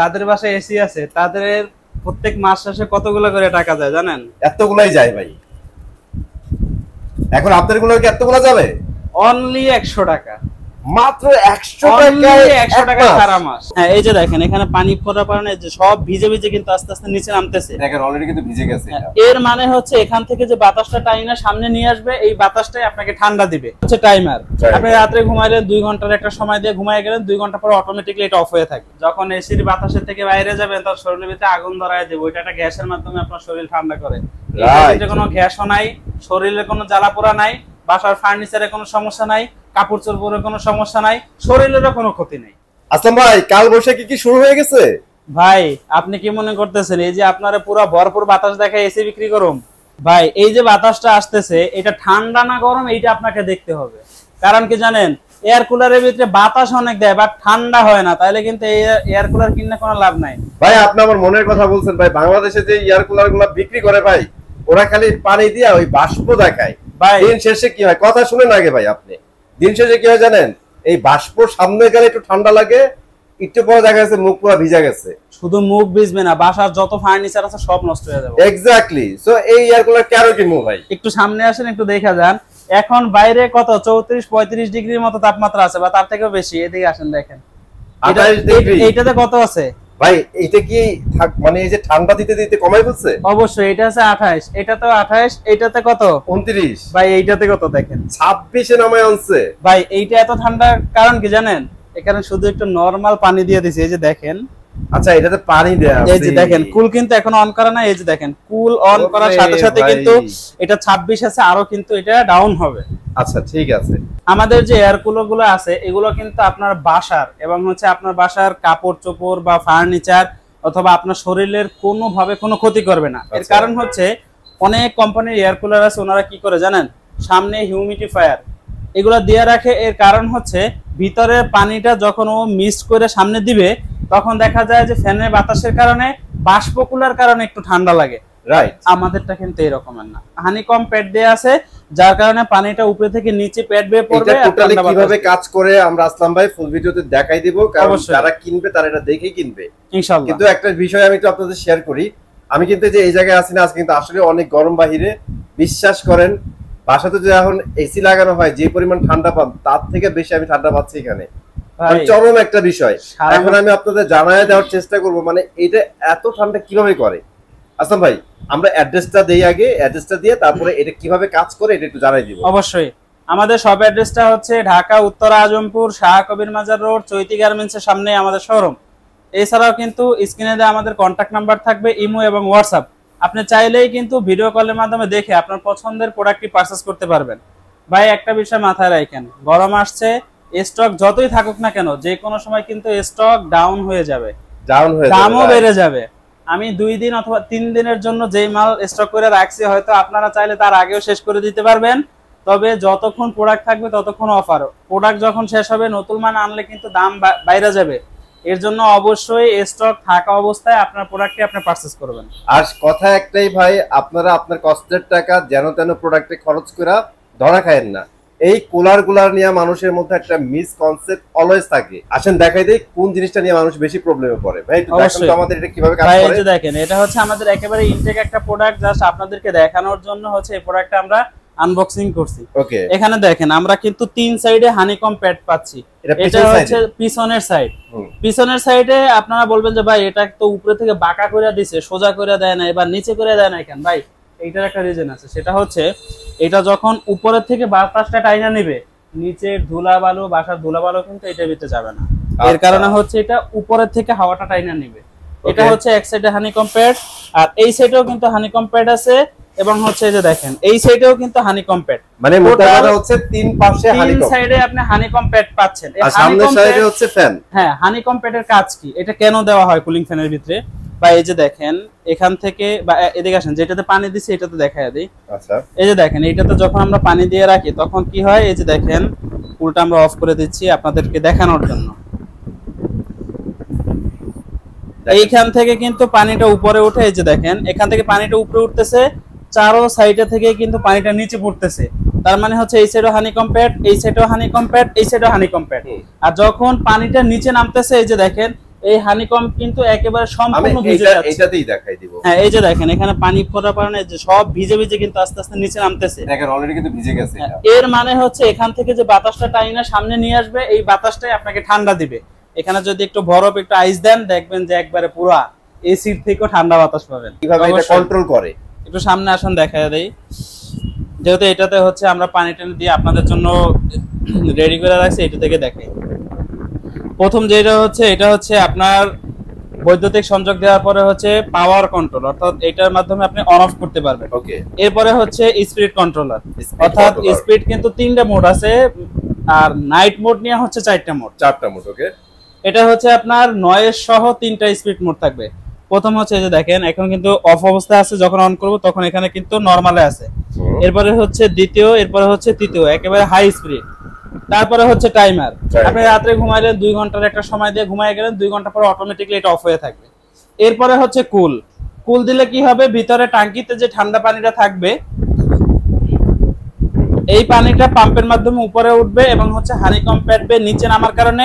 তাদের বাসায় এসি আছে, তাদের প্রত্যেক মাস শেষে কতগুলো করে টাকা যায় জানেন? এতগুলাই যায় ভাই। এখন আপনার গুলো কি এতগুলো যাবে? অনলি 100 টাকা, মাত্র 100 টাকা সারা মাস। হ্যাঁ, এই যে দেখেন এখানে পানি পড়ার কারণে যে সব ভিজে ভিজে কিন্তু আস্তে আস্তে নিচে নামতেছে। দেখেন অলরেডি কিন্তু ভিজে গেছে। এর মানে হচ্ছে এখান থেকে যে বাতাসটা টাইনা সামনে নিয়ে আসবে, এই বাতাসটাই আপনাকে ঠান্ডা দিবে। হচ্ছে টাইমার। আপনি রাতে ঘুমাইলেন 2 ঘন্টার একটা সময় দিয়ে ঘুমায় গেলেন, 2 ঘন্টা পর অটোমেটিক্যালি এটা অফ হয়ে থাকে। যখন এসির বাতাসের থেকে বাইরে যাবেন তখন শরীরের ভিতরে আগুন ধরায় দেবে, ওইটা একটা গ্যাসের মাধ্যমে আপনার শরীর ঠান্ডা করে। এটাতে কোনো গ্যাসও নাই, শরীরে কোনো জ্বালা পোড়া নাই, বাসার ফার্নিচারে কোনো সমস্যা নাই, কাপড় চোপড়ের কোনো সমস্যা নাই, শরীরেরও কোনো ক্ষতি নেই। আসলাম ভাই, কাল বৈশাখী কি শুরু হয়ে গেছে? ভাই আপনি কি মনে করতেছেন এই যে আপনারা পুরো ভরপুর বাতাস দেখে এসি বিক্রি করুন? ভাই এই যে বাতাসটা আসতেছে এটা ঠান্ডা না গরম এইটা আপনাকে দেখতে হবে। কারণ কি জানেন, এয়ার কুলারের ভিতরে বাতাস অনেক দেয় বাট ঠান্ডা হয় না, তাইলে কিন্তু এয়ার কুলার কিনলে কোনো লাভ নাই। ভাই আপনি আমার মনের কথা বলছেন ভাই। বাংলাদেশে যে এয়ার কুলার গুলো বিক্রি করে ভাই, ওরা খালি পানি দিয়ে ওই বাষ্প দেখায়। ভাই দিন শেষে কি হয়, কথা শুনেন আগে ভাই। আপনি দিন শেষে কি হয় জানেন, এই বাষ্প সামনে গেলে একটু ঠান্ডা লাগে, একটু পরে দেখা যাচ্ছে মুখ পুরো ভিজা গেছে। শুধু মুখ ভিজবে না, বাসার যত ফার্নিচার আছে সব নষ্ট হয়ে যাবে। এক্স্যাক্টলি। সো এই এয়ার কুলার কেন কিনবো ভাই? একটু সামনে আসেন, একটু দেখা যান। এখন বাইরে কত 34-35 ডিগ্রির মতো তাপমাত্রা আছে বা তার থেকেও বেশি। এদিকে আসেন দেখেন, 28 ডিগ্রি। এইটাতে কত আছে ভাই? এইটা কি মানে এই যে ঠান্ডা দিতে দিতে কমাই বলছে? অবশ্যই এটা আছে 28, এটাতেও 28, এইটাতে কত 29। ভাই এইটাতে কত দেখেন 26 এ নামায় আনছে। ভাই এইটা এত ঠান্ডার কারণ কি জানেন? এখানে শুধু একটু নরমাল পানি দিয়ে দিছি। এই যে দেখেন, আচ্ছা এটাতে পানি দেয়া আছে। এই যে দেখেন কুল কিন্তু এখন অন করা না। এই যে দেখেন কুল অন করার সাথে সাথে কিন্তু এটা 26 আছে, আরো কিন্তু এটা ডাউন হবে। আচ্ছা ঠিক আছে। আমাদের যে এয়ার কুলার গুলো আছে এগুলো কিন্তু আপনার বাসার এবং হচ্ছে আপনার বাসার কাপড় চোপড় বা ফার্নিচার অথবা আপনার শরীরের কোনো ভাবে কোনো ক্ষতি করবে না। এর কারণ হচ্ছে অনেক কোম্পানির এয়ার কুলার আছে, ওনারা কি করে জানেন, সামনে হিউমিডিফায়ার এগুলো দিয়ে রাখে। এর কারণ হচ্ছে ভিতরে পানিটা যখন ও মিক্স করে সামনে দিবে তখন দেখা যায় যে ফ্যানের বাতাসের কারণে বাষ্পকুলার কারণে একটু ঠান্ডা লাগে। রাইট। আমাদেরটা কিন্তু এরকমের না, হানিকম প্যাড দেয়া আছে যার কারণে পানিটা উপরে থেকে নিচে প্যাড বেয়ে পড়বে। এটা টোটালি কিভাবে কাজ করে আমরা আসলাম ভাই ফুল ভিডিওতে দেখাই দিব, কারণ যারা কিনবে তারা এটা দেখেই কিনবে ইনশাআল্লাহ। কিন্তু একটা বিষয় আমি একটু আপনাদের শেয়ার করি। আমি কিন্তু যে এই জায়গায় আছি না আজ কিন্তু আসলে অনেক গরম বাহিরে, বিশ্বাস করেন। বাসাতে যে এখন এসি লাগানো হয় যে পরিমাণ ঠান্ডা পান তার থেকে বেশি আমি ঠান্ডা পাচ্ছি এখানে। চরম একটা বিষয়। এখন আমি আপনাদের জানায় দেওয়ার চেষ্টা করব মানে এটা এত ঠান্ডা কিভাবে করে। আসলাম ভাই আমরা অ্যাড্রেসটা দেই আগে, অ্যাড্রেসটা দিয়ে তারপরে এটা কিভাবে কাজ করে এটা একটু জানাই দিব। অবশ্যই। আমাদের শপ অ্যাড্রেসটা হচ্ছে ঢাকা উত্তরা আজমপুর শাহ কবির মাজার রোড চৈতি গার্মেন্টসের সামনে আমাদের শোরুম। এছাড়াও কিন্তু স্ক্রিনে দেওয়া আমাদের কন্ট্যাক্ট নাম্বার থাকবে, ইমো এবং হোয়াটসঅ্যাপ। আপনি চাইলেই কিন্তু ভিডিও কলের মাধ্যমে দেখে আপনার পছন্দের প্রোডাক্টটি পারচেজ করতে পারবেন। ভাই একটা বিষয় মাথায় রাখেন, গরম আসছে, স্টক যতই থাকুক না কেন যে কোনো সময় কিন্তু স্টক ডাউন হয়ে যাবে, দামও বেড়ে যাবে। আমি 2 দিন অথবা 3 দিনের জন্য যেই মাল স্টক করে রাখছি হয়তো আপনারা চাইলে তার আগেও শেষ করে দিতে পারবেন। তবে যতক্ষণ প্রোডাক্ট থাকবে ততক্ষণ অফার। প্রোডাক্ট যখন শেষ হবে নতুন মান আনলে কিন্তু দাম বাইরে যাবে। এর জন্য অবশ্যই স্টক থাকা অবস্থায় আপনার প্রোডাক্টটি আপনি পারচেজ করবেন। আর কথা একটাই ভাই, আপনারা আপনার কষ্টের টাকা যেন তেন প্রোডাক্টে খরচ করে ধরা খায়েন না। এই কুলার গুলার নিয়ে মানুষের মধ্যে একটা মিসকনসেপ্ট অলওয়েজ থাকে। আসেন দেখাই দেই কোন জিনিসটা নিয়ে মানুষ বেশি প্রবলেমে পড়ে। ভাই দেখেন তো আমাদের এটা কিভাবে কাজ করে। ভাই এই যে দেখেন এটা হচ্ছে আমাদের একেবারে ইনটেক একটা প্রোডাক্ট, জাস্ট আপনাদেরকে দেখানোর জন্য হচ্ছে এই প্রোডাক্টটা আমরা আনবক্সিং করছি। ওকে। এখানে দেখেন আমরা কিন্তু 3 সাইডে হানিকম প্যাড পাচ্ছি। এটা হচ্ছে পিছনের সাইড। পিছনের সাইডে আপনারা বলবেন যে ভাই এটা তো উপরে থেকে বাঁকা করে দিয়েছে, সোজা করে দেয় না, এবার নিচে করে দেয় না কেন? ভাই এইটার একটা রিজন আছে, সেটা হচ্ছে এটা যখন উপরের থেকে বাতাসটা টাইনা নেবে নিচের ধুলাবালু বাসার ধুলাবালু কিন্তু এটার ভিতরে যাবে না। এর কারণে হচ্ছে এটা উপরের থেকে হাওয়াটা টাইনা নেবে। এটা হচ্ছে এক সাইডে হানিকম প্যাড আর এই সাইডেও কিন্তু হানিকম প্যাড আছে এবং হচ্ছে এই যে দেখেন এই সাইডেও কিন্তু হানিকম প্যাড। মানে মোট কথা হচ্ছে 3 পাশে হানিকম, 3 সাইডে আপনি হানিকম প্যাড পাচ্ছেন। আর সামনের সাইডে হচ্ছে ফ্যান। হ্যাঁ, হানিকম প্যাডের কাজ কি, এটা কেন দেওয়া হয় কুলিং ফ্যানের ভিতরে? বা এই যে দেখেন এখান থেকে বা এদিকে আসেন, যেটাতে পানি দিছি এটাতে দেখায় দেই। আচ্ছা এই যে দেখেন এইটাতে যখন আমরা পানি দিয়ে রাখি তখন কি হয়, এই যে দেখেন কুলটা আমরা অফ করে দিচ্ছি আপনাদেরকে দেখানোর জন্য। এইখান থেকে কিন্তু পানিটা উপরে উঠে, এই যে দেখেন এখান থেকে পানিটা উপরে উঠতেছে, চারো সাইডে থেকে কিন্তু পানিটা নিচে পড়তেছে। তার মানে হচ্ছে এই সাইডও হানিকম প্যাড, এই সাইডও হানিকম প্যাড, এই সাইডও হানিকম প্যাড। আর যখন পানিটা নিচে নামতেছে এই যে দেখেন এই হানিকম কিন্তু একেবারে সম্পূর্ণ ভিজে যাচ্ছে। এটাতেই দেখাই দিব। হ্যাঁ এই যে দেখেন এখানে পানি পড়ার কারণে যে সব ভিজে ভিজে কিন্তু আস্তে আস্তে নিচে নামতেছে। দেখেন অলরেডি কিন্তু ভিজে গেছে। এর মানে হচ্ছে এখান থেকে যে বাতাসটা টাইনা সামনে নিয়ে আসবে, এই বাতাসটাই আপনাকে ঠান্ডা দিবে। এখানে যদি একটু বরফ একটু আইস দেন, দেখবেন যে একবারে পুরা এসির থেকেও ঠান্ডা বাতাস পাবেন। কিভাবে এটা কন্ট্রোল করে একটু সামনে আসুন দেখায় দেই। যেহেতু এটাতে হচ্ছে আমরা পানি টানি দিয়ে আপনাদের জন্য রেডি করে রাখছি, এটা থেকে দেখাই। প্রথম যেটা হচ্ছে এটা হচ্ছে আপনার বৈদ্যুতিক সংযোগ দেওয়ার পরে হচ্ছে পাওয়ার কন্ট্রোল, অর্থাৎ এটার মাধ্যমে আপনি অন অফ করতে পারবেন। ওকে। এরপরে হচ্ছে স্পিড কন্ট্রোলার, অর্থাৎ স্পিড কিন্তু 3টা মোড আছে, আর নাইট মোড নিয়ে হচ্ছে 4টা মোড। ওকে। এটা হচ্ছে আপনার নয়েজ সহ 3টা স্পিড মোড থাকবে। প্রথম হচ্ছে এই যে দেখেন এখন কিন্তু অফ অবস্থায় আছে, যখন অন করব তখন এখানে কিন্তু নরমালে আছে। এরপরে হচ্ছে দ্বিতীয়, এরপরে হচ্ছে তৃতীয়, একেবারে হাই স্পিড। তারপরে হচ্ছে টাইমার, আপনি রাতে ঘুমাইলেন 2 ঘন্টার একটা সময় দিয়ে ঘুমায় গেলেন, 2 ঘন্টা পর অটোমেটিক্যালি এটা অফ হয়ে থাকবে। এরপরে হচ্ছে কুল দিলে কি হবে, ভিতরে ট্যাঙ্কিতে যে ঠান্ডা পানিটা থাকবে এই পানিটা পাম্পের মাধ্যমে উপরে উঠবে এবং হচ্ছে হানিকম প্যাডবে নিচে নামার কারণে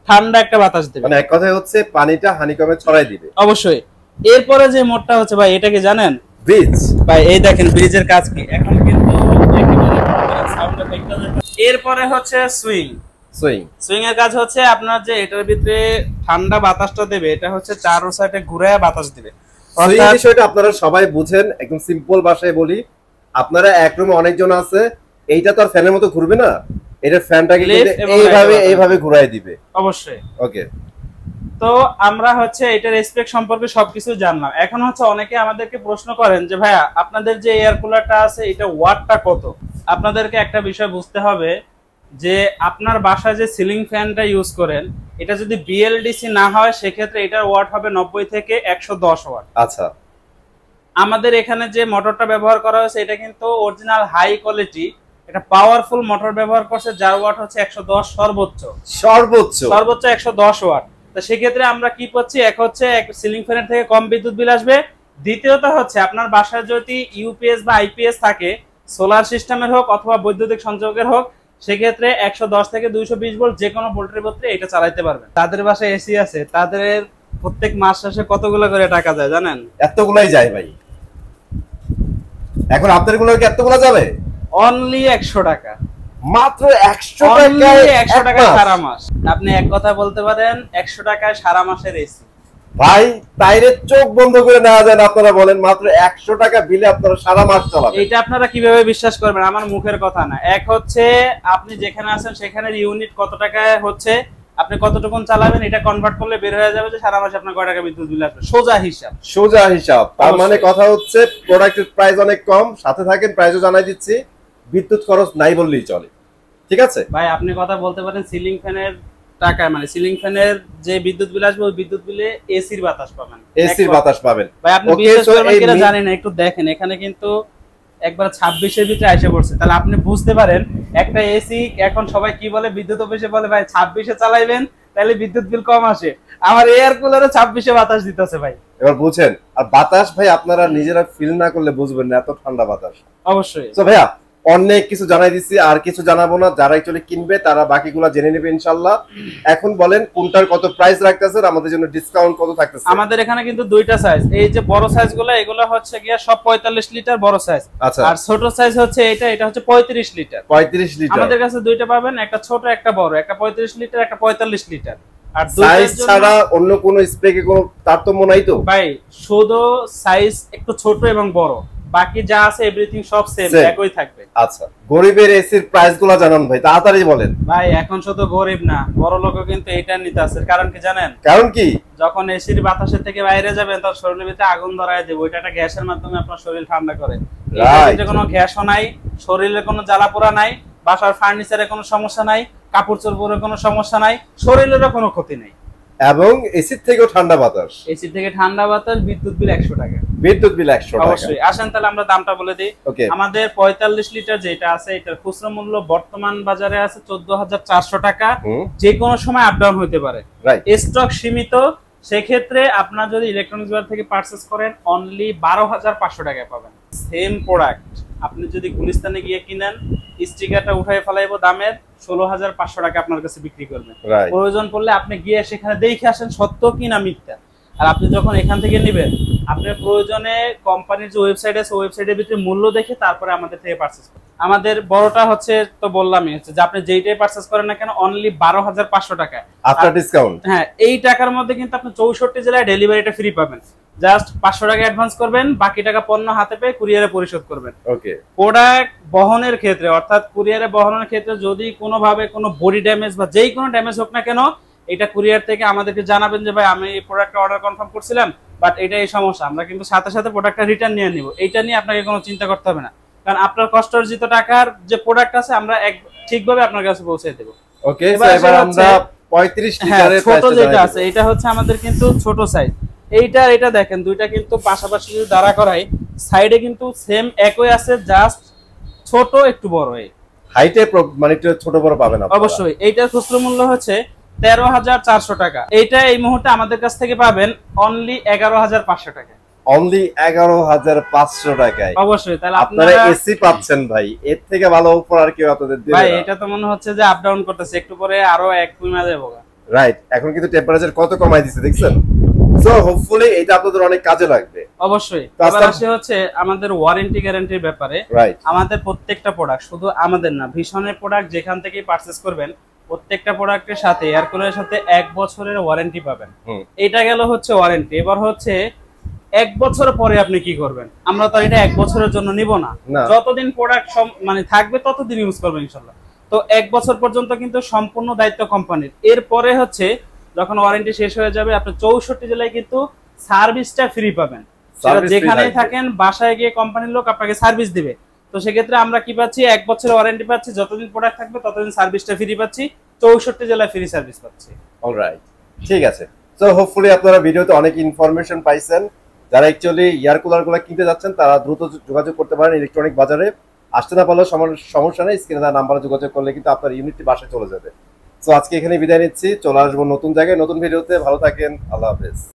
ঠান্ডা একটা বাতাস দেবে। মানে এক কথায় হচ্ছে পানিটা হানিকমে ছড়াই দিবে। অবশ্যই। এরপরে যে মোডটা হচ্ছে ভাই, এটা কি জানেন? ব্রিজ। ভাই এই দেখেন ব্রিজের কাজ কি, এখন কিন্তু সাউন্ড এফেক্টটা। এরপরে হচ্ছে সুইং এর কাজ হচ্ছে আপনার যে এটার ভিতরে ঠান্ডা বাতাসটা দেবে, এটা হচ্ছে চারো সাইডে ঘুরে বাতাস দিবে। সুইং বিষয়টা আপনারা সবাই বুঝেন, একদম সিম্পল ভাষায় বলি। আপনারা এক রুমে অনেকজন আছে, এইটা তো আর ফ্যানের মতো ঘুরবে না, এটা ফ্যানটাকে এইভাবে ঘুরায় দিবে। অবশ্যই। ওকে। তো আমরা হচ্ছে এটার স্পেক সম্পর্কে সবকিছু জানলাম। এখন হচ্ছে অনেকে আমাদেরকে প্রশ্ন করেন যে ভাইয়া আপনাদের যে এয়ার কুলারটা আছে এটা ওয়াটটা কত। আপনাদেরকে একটা বিষয় বুঝতে হবে যে আপনার বাসায় যে সিলিং ফ্যানটা ইউজ করেন এটা যদি বিএলডিসি না হয় সেক্ষেত্রে এটার ওয়াট হবে 90 থেকে 110 ওয়াট। আচ্ছা। আমাদের এখানে যে মোটরটা ব্যবহার করা হয়েছে এটা কিন্তু অরিজিনাল হাই কোয়ালিটি, এটা পাওয়ারফুল মোটর ব্যবহার করছে, যার ওয়াট হচ্ছে 110 সর্বোচ্চ 110 ওয়াট। তো সেক্ষেত্রে আমরা কি পাচ্ছি, এক হচ্ছে সিলিং ফ্যানের থেকে কম বিদ্যুৎ বিল আসবে, দ্বিতীয়ত হচ্ছে আপনার বাসায় যদি ইউপিএস বা আইপিএস থাকে, সোলার সিস্টেমের হোক অথবা বৈদ্যুতিক সংযোগের হোক, সেক্ষেত্রে 110 থেকে 220 ভোল্ট যে কোনো ভোল্টের ভিতরে এটা চালাতে পারবেন। তাদের বাসায় এসি আছে, তাদের প্রত্যেক মাস শেষে কতগুলো করে টাকা যায় জানেন? এতগুলাই যায় ভাই। এখন আপনার গুলো কি এতগুলো যাবে? অনলি 100 টাকা, মাত্র 100 টাকায় সারা মাস। আপনি এক কথা বলতে পারেন 100 টাকায় সারা মাসের এসি। ভাই তাইরে চোখ বন্ধ করে নেওয়া যায় না। আপনারা বলেন মাত্র 100 টাকা বিলে আপনারা সারা মাস চালাবেন। এটা আপনারা কিভাবে বিশ্বাস করবেন? আমার মুখের কথা না। এক হচ্ছে আপনি যেখানে আছেন সেখানের ইউনিট কত টাকায় হচ্ছে, আপনি কতটুকুন চালাবেন এটা কনভার্ট করলে বের হয়ে যাবে যে সারা মাসে আপনার কয় টাকা বিদ্যুৎ বিল আসবে। সোজা হিসাব। তার মানে কথা হচ্ছে প্রোডাক্টের প্রাইস অনেক কম, সাথে থাকেন প্রাইসও জানাই দিচ্ছি, বিদ্যুৎ খরচ নাই বললেই চলে। ঠিক আছে ভাই, আপনি কথা বলতে পারেন সিলিং ফ্যানের টাকায়, মানে সিলিং ফ্যানের যে বিদ্যুৎ বিল আসবে ওই বিদ্যুৎ বিলে এসির বাতাস পাবেন। ভাই আপনি বিশ্বাস করবেন কিনা জানি না, একটু দেখেন এখানে কিন্তু একবার 26 এর ভিতরে এসে পড়ছে। তাহলে আপনি বুঝতে পারেন একটা এসি এখন সবাই কি বলে, বিদ্যুৎ অফিসে বলে ভাই 26 এ চালাইবেন তাহলে বিদ্যুৎ বিল কম আসে। আমার এয়ার কুলারে 26 এ বাতাস দিতেছে ভাই। এবার বুঝেন, আর বাতাস ভাই আপনারা নিজেরা ফিল না করলে বুঝবেন না এত ঠান্ডা বাতাস। অবশ্যই। তো ভাইয়া অনেক কিছু জানাই দিচ্ছি, আর কিছু জানাবো না। যারা অ্যাকচুয়ালি কিনবে তারা বাকিগুলো জেনে নেবে ইনশাআল্লাহ। এখন বলেন কোনটার কত প্রাইস রাখতেছেন, আমাদের জন্য ডিসকাউন্ট কত থাকতেছে? আমাদের এখানে কিন্তু দুইটা সাইজ, এই যে বড় সাইজগুলো এগুলো হচ্ছে গিয়া সব 45 লিটার বড় সাইজ। আচ্ছা। আর ছোট সাইজ হচ্ছে এটা হচ্ছে 35 লিটার। আমাদের কাছে দুইটা পাবেন, একটা ছোট একটা বড়, একটা 35 লিটার একটা 45 লিটার। আর সাইজ ছাড়া অন্য কোন স্পেকে কোনো তারতম্য নাই তো ভাই? শুধু সাইজ একটু ছোট এবং বড়, বাকি যা আছে এভরিথিং সব সেম একই থাকবে। আচ্ছা, গরিবের এসির প্রাইসগুলো জানান ভাই, তাড়াতাড়ি বলেন। ভাই এখন শুধু গরিব না, বড় লোকও কিন্তু এটা নিতে আছে। কারণ কি জানেন? কারণ কি? যখন এসির বাতাসের থেকে বাইরে যাবেন তখন শরীরের ভিতরে আগুন ধরায় দেবে, ওইটা একটা গ্যাসের মাধ্যমে আপনার শরীর ঠান্ডা করে। এটাতে কোনো গ্যাসও নাই, শরীরে কোনো জ্বালা পোড়া নাই, বাসার ফার্নিচারে কোনো সমস্যা নাই, কাপড় চোপড়ে কোনো সমস্যা নাই, শরীরেরও কোনো ক্ষতি নাই। এবং এসি থেকেও ঠান্ডা বাতাস, বিদ্যুৎ বিল 100 টাকা। অবশ্যই। আসেন তাহলে আমরা দামটা বলে দিই। আমাদের 45 লিটার যেটা আছে এটার খুচরা মূল্য বর্তমান বাজারে আছে 14,400 টাকা। যে কোনো সময় আপ ডাউন হতে পারে, স্টক সীমিত। সেক্ষেত্রে আপনার যদি ইলেকট্রনিক্স বাজার থেকে পারচেজ করেন অনলি 12,500 টাকায় পাবেন সেম প্রোডাক্ট। আপনি যদি গুলিস্তানে গিয়ে কিনেন স্টিকারটা উঠাই ফেলাইবো দামের 16,500 টাকা আপনার কাছে বিক্রি করবেন। প্রয়োজন পড়লে আপনি গিয়ে সেখানে দেখে আসেন সত্য কি না মিথ্যা। আর আপনি যখন এখান থেকে নেবেন আপনার প্রয়োজনে কোম্পানির যে ওয়েবসাইট আছে ওয়েবসাইটের ভিতরে মূল্য দেখে তারপরে আমাদের থেকে পারচেজ করুন। আমাদের বড়টা হচ্ছে তো বললামই হচ্ছে যে আপনি যেইটাই পারচেজ করেন না কেন অনলি 12,500 টাকা আফটার ডিসকাউন্ট। হ্যাঁ, এই টাকার মধ্যে কিন্তু আপনি 64 জেলায় ডেলিভারিটা ফ্রি পাবেন। জাস্ট 500 টাকা অ্যাডভান্স করবেন, বাকি টাকা পণ্য হাতে পেয়ে কুরিয়ারে পরিশোধ করবেন। ওকে। প্রোডাক্ট বহনের ক্ষেত্রে অর্থাৎ কুরিয়ারে বহনের ক্ষেত্রে যদি কোনোভাবে কোনো বডি ড্যামেজ বা যেই কোনো ড্যামেজ হোক না কেন এটা কুরিয়ার থেকে আমাদেরকে জানাবেন যে ভাই আমি এই প্রোডাক্টটা অর্ডার কনফার্ম করছিলাম বাট এটা এই সমস্যা, আমরা কিন্তু সাথে সাথে প্রোডাক্টটা রিটার্ন নিয়ে নিব। এইটা নিয়ে আপনাকে কোনো চিন্তা করতে হবে না, কারণ আপনার কষ্ট অর্জিত টাকার যে প্রোডাক্ট আছে আমরা এক ঠিকভাবে আপনার কাছে পৌঁছে দেব। ওকে, এবার আমরা 35 লিটারের ছোট যেটা আছে এটা হচ্ছে আমাদের কিন্তু ছোট সাইজ। এইটা এটা দেখেন দুইটা কিন্তু পাশাপাশি যদি দাঁড়া করাই সাইডে কিন্তু সেম একই আছে, জাস্ট ছোট একটু বড়। এই হাইটে মানে একটু ছোট বড় পাবেন আপনারা। অবশ্যই এইটার খুচরা মূল্য হচ্ছে 13,400 টাকা। এইটা এই মুহূর্তে আমাদের কাছ থেকে পাবেন অনলি 11,500 টাকা। অনলি 11,500 টাকায়। অবশ্যই, তাহলে আপনারা এসি পাচ্ছেন ভাই, এর থেকে ভালো অফার আর কেউ আপনাদের দেবে না ভাই। এটা তো মনে হচ্ছে যে আপ ডাউন করতেছে, একটু পরে আরো 1 কমে যাবে। রাইট, এখন কিন্তু টেম্পারেচার কত কমাই দিয়েছে দেখছেন। সো হোপফুলি এটা আপনাদের অনেক কাজে লাগবে। অবশ্যই। এবার আসে হচ্ছে আমাদের ওয়ারেন্টি গ্যারান্টির ব্যাপারে। রাইট, আমাদের প্রত্যেকটা প্রোডাক্ট, শুধু আমাদের না, ভীষণের প্রোডাক্ট যেখান থেকেই পারচেজ করবেন প্রত্যেকটা প্রোডাক্টের সাথে এয়ার কুলারের সাথে 1 বছরের ওয়ারেন্টি পাবেন। এটা গেল হচ্ছে ওয়ারেন্টি। এবার হচ্ছে 1 বছর পরে আপনি কি করবেন? আমরা তো এটা 1 বছরের জন্য নিব না, যতদিন প্রোডাক্ট মানে থাকবে ততদিন ইউজ করবেন ইনশাআল্লাহ। তো 1 বছর পর্যন্ত কিন্তু সম্পূর্ণ দায়িত্ব কোম্পানির। এরপরে হচ্ছে যখন ওয়ারেন্টি শেষ হয়ে যাবে আপনি 64 জেলায় কিন্তু সার্ভিসটা ফ্রি পাবেন। যেখানেই থাকেন বাসায় গিয়ে কোম্পানির লোক আপনাকে সার্ভিস দিবে। তো সেক্ষেত্রে আমরা কি পাচ্ছি? 1 বছরের ওয়ারেন্টি পাচ্ছি, যতদিন প্রোডাক্ট থাকবে ততদিন সার্ভিসটা ফ্রি পাচ্ছি, 64 জেলায় ফ্রি সার্ভিস পাচ্ছি। অলরাইট, ঠিক আছে। সো হোপফুলি আপনারা ভিডিওতে অনেক ইনফরমেশন পাইছেন। যারা অ্যাকচুয়ালি এয়ার কুলারগুলো কিনতে যাচ্ছেন তারা দ্রুত যোগাযোগ করতে পারেন ইলেকট্রনিক বাজারে। আসতে না পারলেও সমস্যা নেই, স্ক্রিনে দেওয়া নাম্বারে যোগাযোগ করলে কিন্তু আপনার ইউনিটটি বাসায় চলে যাবে। সো আজকে এখানে বিদায় নিচ্ছি, চলে আসবো নতুন জায়গায় নতুন ভিডিওতে। ভালো থাকেন, আল্লাহ হাফেজ।